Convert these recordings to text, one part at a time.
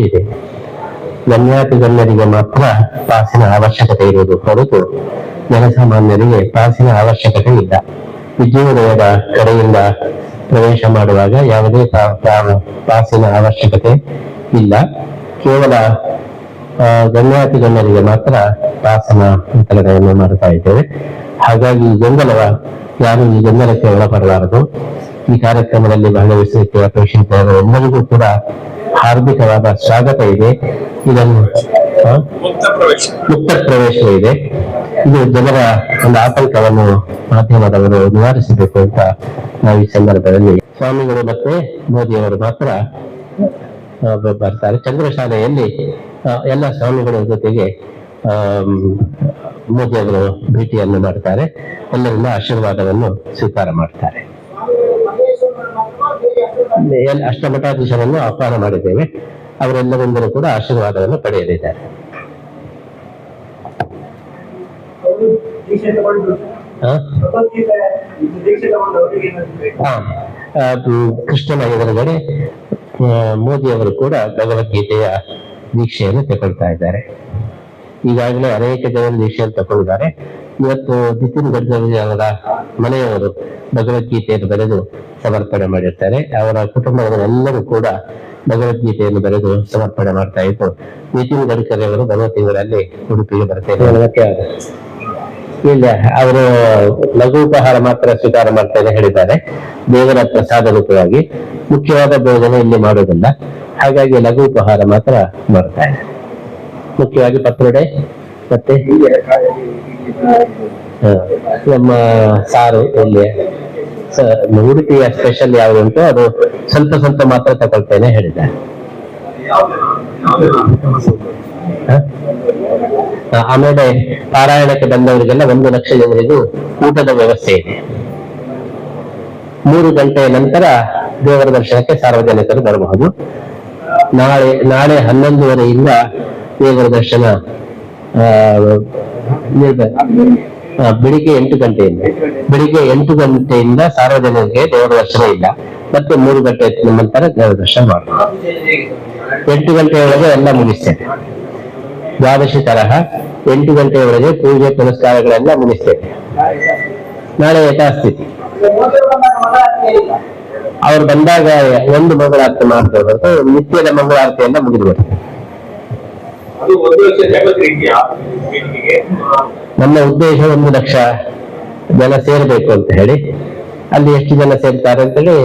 ಇದೆ. ಗಣ್ಯಾತಿ ಗಣ್ಯರಿಗೆ ಮಾತ್ರ ಪಾಸಿನ ಅವಶ್ಯಕತೆ ಇರುವುದು ಹೊರತು ಜನಸಾಮಾನ್ಯರಿಗೆ ಪಾಸಿನ ಅವಶ್ಯಕತೆ ಇಲ್ಲ. ವಿಜಯೋದಯದ ಕಡೆಯಿಂದ ಪ್ರವೇಶ ಮಾಡುವಾಗ ಯಾವುದೇ ಪಾಸಿನ ಅವಶ್ಯಕತೆ ಇಲ್ಲ. ಕೇವಲ ಗಣ್ಯಾತಿ ಗಣ್ಯರಿಗೆ ಮಾತ್ರ ಪಾಸಿನ ವಿತರಣೆಯನ್ನು ಮಾಡ್ತಾ ಇದ್ದೇವೆ. ಹಾಗಾಗಿ ಯಾರು ಈ ಗೊಂದಲಕ್ಕೆ ಒಳಪಡಬಾರದು. ಈ ಕಾರ್ಯಕ್ರಮದಲ್ಲಿ ಭಾಗವಹಿಸಲಿಕ್ಕೆ ಅಪೇಕ್ಷಿಸಿದ ಎಲ್ಲರಿಗೂ ಕೂಡ ಹಾರ್ದಿಕವಾದ ಸ್ವಾಗತ ಇದೆ. ಇದನ್ನು ಮುಕ್ತ ಪ್ರವೇಶ ಇದೆ. ಇದು ಜನರ ಒಂದು ಆತಂಕವನ್ನು ಮಾಧ್ಯಮದವರು ನಿವಾರಿಸಬೇಕು ಅಂತ ನಾವು ಈ ಸಂದರ್ಭದಲ್ಲಿ ಸ್ವಾಮಿಗಳು ಮತ್ತೆ ಮೋದಿಯವರು ಮಾತ್ರ ಬರ್ತಾರೆ. ಚಂದ್ರಶಾಲೆಯಲ್ಲಿ ಎಲ್ಲ ಸ್ವಾಮಿಗಳ ಜೊತೆಗೆ ಮೋದಿಯವರು ಭೇಟಿಯನ್ನು ಮಾಡ್ತಾರೆ. ಎಲ್ಲರಿಂದ ಆಶೀರ್ವಾದವನ್ನು ಸ್ವೀಕಾರ ಮಾಡ್ತಾರೆ. ಅಷ್ಟಮಠಾಧೀಶರನ್ನು ಆಹ್ವಾನ ಮಾಡಿದ್ದೇವೆ. ಅವರೆಲ್ಲರಿಂದಲೂ ಕೂಡ ಆಶೀರ್ವಾದವನ್ನು ಪಡೆಯಲಿದ್ದಾರೆ. ಕೃಷ್ಣನ ಎದುರುಗಡೆ ಮೋದಿಯವರು ಕೂಡ ಭಗವದ್ಗೀತೆಯ ದೀಕ್ಷೆಯನ್ನು ತಗೊಳ್ತಾ ಇದ್ದಾರೆ. ಈಗಾಗಲೇ ಅನೇಕ ಜನರು ದೀಕ್ಷೆಯನ್ನು ತಗೊಂಡಿದ್ದಾರೆ. ಇವತ್ತು ನಿತಿನ್ ಗಡ್ಕರಿ ಅವರ ಮನೆಯವರು ಭಗವದ್ಗೀತೆಯನ್ನು ಬರೆದು ಸಮರ್ಪಣೆ ಮಾಡಿರ್ತಾರೆ. ಅವರ ಕುಟುಂಬದವರೆಲ್ಲರೂ ಕೂಡ ಭಗವದ್ಗೀತೆಯನ್ನು ಬರೆದು ಸಮರ್ಪಣೆ ಮಾಡ್ತಾ ಇದ್ದು, ನಿತಿನ್ ಗಡ್ಕರಿ ಅವರು ಬರುವ ತಿಂಗಳಲ್ಲಿ ಉಡುಪಿಗೆ ಬರ್ತೇನೆ. ಇಲ್ಲ, ಅವರು ಲಘು ಉಪಹಾರ ಮಾತ್ರ ಸ್ವೀಕಾರ ಮಾಡ್ತೇನೆ ಹೇಳಿದ್ದಾರೆ. ದೇವರ ಪ್ರಸಾದ ರೂಪವಾಗಿ ಮುಖ್ಯವಾದ ಭೋಜನ ಇಲ್ಲಿ ಮಾಡುವುದಿಲ್ಲ. ಹಾಗಾಗಿ ಲಘು ಉಪಹಾರ ಮಾತ್ರ ಮಾಡ್ತಾರೆ. ಮುಖ್ಯವಾಗಿ ಪತ್ರೊಡೆ ಮತ್ತೆ ನಮ್ಮ ಸಾರು ಇಲ್ಲಿ ಉಡುಪಿಯ ಸ್ಪೆಷಲ್ ಯಾವುದು ಉಂಟು ಅದು ಸ್ವಲ್ಪ ಸ್ವಲ್ಪ ಮಾತ್ರ ತಗೊಳ್ತೇನೆ ಹೇಳಿದ್ದಾರೆ. ಆಮೇಲೆ ಪಾರಾಯಣಕ್ಕೆ ಬಂದವರಿಗೆಲ್ಲ 1 ಲಕ್ಷ ಜನರಿಗೂ ಊಟದ ವ್ಯವಸ್ಥೆ ಇದೆ. 3 ಗಂಟೆಯ ನಂತರ ದೇವರ ದರ್ಶನಕ್ಕೆ ಸಾರ್ವಜನಿಕರು ಬರಬಹುದು. ನಾಳೆ 11:30ಯಿಂದ ದೇವರ ದರ್ಶನ ಬೆಳಿಗ್ಗೆ 8 ಗಂಟೆಯಿಂದ ಸಾರ್ವಜನಿಕರಿಗೆ ದೇವರ ದರ್ಶನ ಇಲ್ಲ. ಮತ್ತೆ 3 ಗಂಟೆ ನಂತರ ದೇವರ ದರ್ಶನ ಮಾಡಬಹುದು. 8 ಗಂಟೆಯೊಳಗೆ ಎಲ್ಲ ಮುಗಿಸ್ತೇವೆ. ದ್ವಾದಶಿ ತರಹ 8 ಗಂಟೆಯವರೆಗೆ ಪೂಜೆ ಪುನಸ್ಕಾರಗಳೆಲ್ಲ ಮುಗಿಸ್ತೇವೆ. ನಾಳೆ ಯಥಾಸ್ಥಿತಿ ಅವ್ರು ಬಂದಾಗ ಒಂದು ಮಂಗಳಾರತಿ ಮಾಡ್ಬೋದು. ನಿತ್ಯದ ಮಂಗಳಾರತಿಯನ್ನ ಮುಗಿದು ಬರ್ತದೆ. ನಮ್ಮ ಉದ್ದೇಶ 1 ಲಕ್ಷ ಜನ ಸೇರ್ಬೇಕು ಅಂತ ಹೇಳಿ. ಅಲ್ಲಿ ಎಷ್ಟು ಜನ ಸೇರ್ತಾರೆ ಅಂತೇಳಿ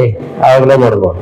ಆವಾಗಲೇ ನೋಡ್ಬೋದು.